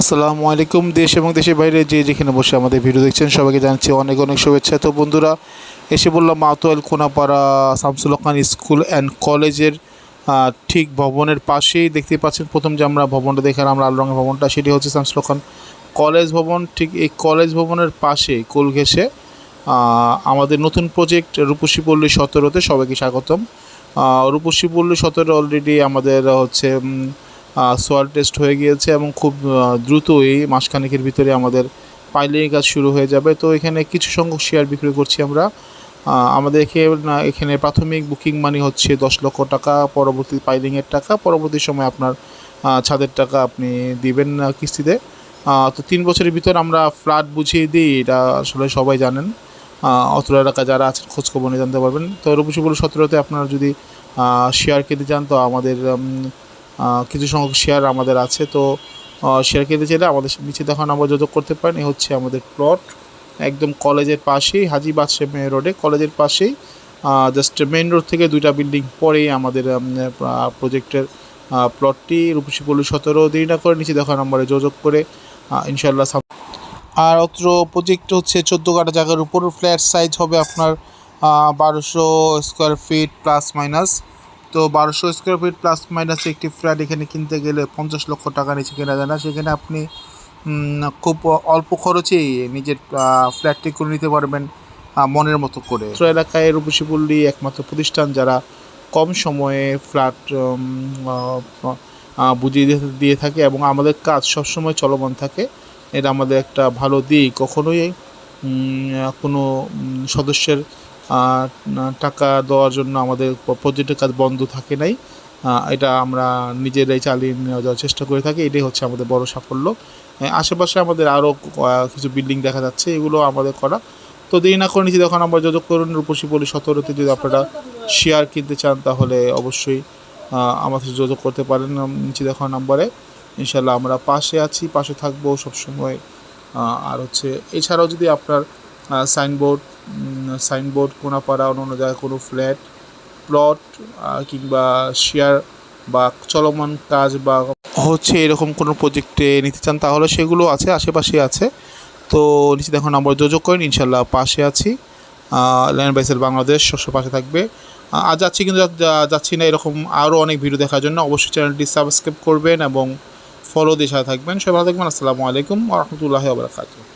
আসসালামু আলাইকুম। দেশ এবং দেশের বাইরে যে যেখানে বসে আমাদের ভিডিও দেখছেন সবাইকে জানাচ্ছি অনেক অনেক শুভেচ্ছা। তো বন্ধুরা, এসে বললাম মাতোয়াল কোনাপাড়া শামসুল হক খান স্কুল অ্যান্ড কলেজের ঠিক ভবনের পাশেই দেখতে পাচ্ছেন। প্রথম যে আমরা ভবনটা দেখালাম লাল রঙের ভবনটা, সেটি হচ্ছে শামসুল হক খান কলেজ ভবন। ঠিক এই কলেজ ভবনের পাশে কোল ঘেঁষে আমাদের নতুন প্রজেক্ট রূপসী পল্লী 17-তে সবাইকে স্বাগতম। রূপসী পল্লী 17 অলরেডি আমাদের হচ্ছে সোয়াল টেস্ট হয়ে গিয়েছে এবং খুব দ্রুতই মাসখানেকের ভিতরে আমাদের পাইলিংয়ের কাজ শুরু হয়ে যাবে। তো এখানে কিছু সংখ্যক শেয়ার বিক্রি করছি আমরা। আমাদের এখানে প্রাথমিক বুকিং মানি হচ্ছে 10 লক্ষ টাকা, পরবর্তী পাইলিংয়ের টাকা, পরবর্তী সময় আপনার ছাদের টাকা আপনি দিবেন কিস্তিতে। তো 3 বছরের ভিতর আমরা ফ্ল্যাট বুঝিয়ে দিই, এটা আসলে সবাই জানেন। অত্র এলাকা যারা আছেন খোঁজখবর নিয়ে জানতে পারবেন। তো রূপসী পল্লী 17-তে আপনারা যদি শেয়ার কিনতে চান তো আমাদের কিছু সংখ্যক শেয়ার আমাদের আছে। তো শেয়ার কিনতে চাইলে আমাদের নিচে দেখানো নাম্বার যোগাযোগ করতে পারেন। এই হচ্ছে আমাদের প্লট, একদম কলেজের পাশেই, হাজী বাদশাহ মেইন রোডে কলেজের পাশেই, জাস্ট মেইন রোড থেকে 2টা বিল্ডিং পরেই আমাদের প্রজেক্টের প্লটটি। রূপসী পল্লী 17, দেরি না করে নিচে দেখানো নাম্বারে যোগাযোগ করে ইনশাআল্লাহ। আর অত্র প্রজেক্ট হচ্ছে 14 কাঠা জায়গার উপর। ফ্ল্যাট সাইজ হবে আপনার 1200 স্কোয়ার ফিট প্লাস মাইনাস। তো 1200 স্কোয়ার ফিট প্লাস মাইনাস একটি ফ্ল্যাট এখানে কিনতে গেলে 50 লক্ষ টাকা নিচে কেনা যায় না। সেখানে আপনি খুব অল্প খরচেই নিজের ফ্ল্যাটটি করে নিতে পারবেন মনের মতো করে। তো এলাকায় রূপসী পল্লী একমাত্র প্রতিষ্ঠান যারা কম সময়ে ফ্ল্যাট বুঝিয়ে দিয়ে থাকে এবং আমাদের কাজ সবসময় চলমান থাকে। এটা আমাদের একটা ভালো দিক। কখনোই কোনো সদস্যের টাকা দেওয়ার জন্য আমাদের প্রজেক্টের কাজ বন্ধ থাকে নাই। এটা আমরা নিজেরাই চালিয়ে নিয়ে যাওয়ার চেষ্টা করে থাকি। এটাই হচ্ছে আমাদের বড় সাফল্য। আশেপাশে আমাদের আরও কিছু বিল্ডিং দেখা যাচ্ছে, এগুলো আমাদের করা। তো দেরি না করে নিচে যখন আমরা যোগাযোগ করুন রূপসী পল্লী 17-তে। যদি আপনারা শেয়ার কিনতে চান তাহলে অবশ্যই আমার সাথে যোগাযোগ করতে পারেন নিচে দেখানো নাম্বারে। ইনশাল্লাহ আমরা পাশে আছি, পাশে থাকবো সবসময়। আর হচ্ছে এছাড়াও যদি আপনার সাইনবোর্ড কোনাপাড়া অন্য জায়গায় কোনো ফ্ল্যাট প্লট কিংবা শেয়ার বা চলমান কাজ বা হচ্ছে এরকম কোনো প্রজেক্টে নিতে চান তাহলে সেগুলো আছে, আশেপাশে আছে। তো নিচে দেখুন নাম্বার যোগাযোগ করেন, ইনশাল্লাহ পাশে আছি। ল্যান্ড বাইসেল বাংলাদেশ সবসময় পাশে থাকবে। আজ যাচ্ছি কিন্তু যাচ্ছি না, এরকম আরও অনেক ভিডিও দেখার জন্য অবশ্যই চ্যানেলটি সাবস্ক্রাইব করবেন এবং ফলো দিয়ে সাথে থাকবেন। সবাই ভালো থাকবেন। আসসালামু আলাইকুম ওয়া রাহমাতুল্লাহি ওয়া বারাকাতুহু।